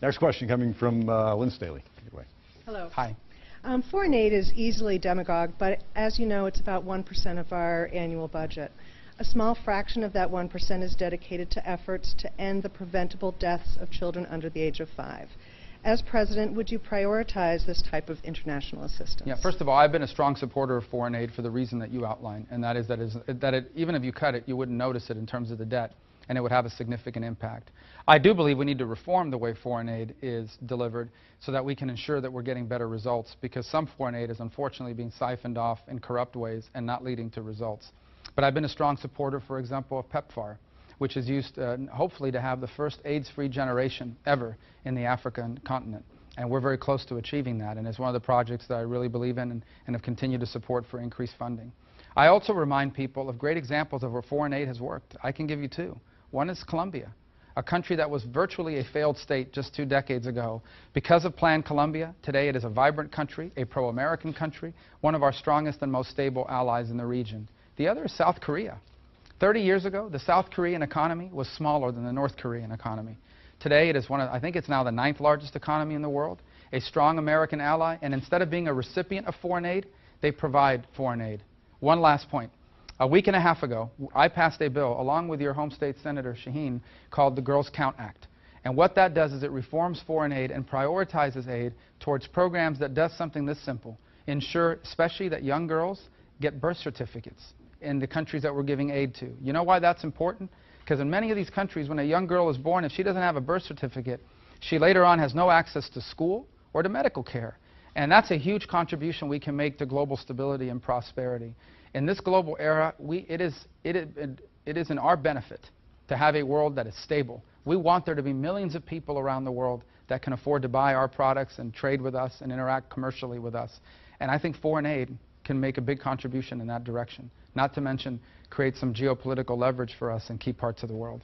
Next question coming from Lynn Staley. Hello. Hi. Foreign aid is easily demagogue, but as you know, it's about 1% of our annual budget. A small fraction of that 1% is dedicated to efforts to end the preventable deaths of children under the age of 5. As president, would you prioritize this type of international assistance? Yeah, first of all, I've been a strong supporter of foreign aid for the reason that you outlined, and that is that even if you cut it, you wouldn't notice it in terms of the debt, and it would have a significant impact. I do believe we need to reform the way foreign aid is delivered so that we can ensure that we're getting better results, because some foreign aid is unfortunately being siphoned off in corrupt ways and not leading to results. But I've been a strong supporter, for example, of PEPFAR, which is used hopefully to have the first AIDS-free generation ever in the African continent. And we're very close to achieving that, and it's one of the projects that I really believe in and have continued to support for increased funding. I also remind people of great examples of where foreign aid has worked. I can give you two. One is Colombia, a country that was virtually a failed state just 2 decades ago. Because of Plan Colombia, today it is a vibrant country, a pro-American country, one of our strongest and most stable allies in the region. The other is South Korea. 30 years ago, the South Korean economy was smaller than the North Korean economy. Today, it is I think it's now the 9th largest economy in the world, a strong American ally, and instead of being a recipient of foreign aid, they provide foreign aid. One last point. A week and a half ago, I passed a bill, along with your home state Senator Shaheen, called the Girls Count Act. And what that does is it reforms foreign aid and prioritizes aid towards programs that does something this simple: ensure especially that young girls get birth certificates in the countries that we're giving aid to. You know why that's important? Because in many of these countries, when a young girl is born, if she doesn't have a birth certificate, she later on has no access to school or to medical care. And that's a huge contribution we can make to global stability and prosperity. In this global era, it is in our benefit to have a world that is stable. We want there to be millions of people around the world that can afford to buy our products and trade with us and interact commercially with us. And I think foreign aid can make a big contribution in that direction, not to mention create some geopolitical leverage for us in key parts of the world.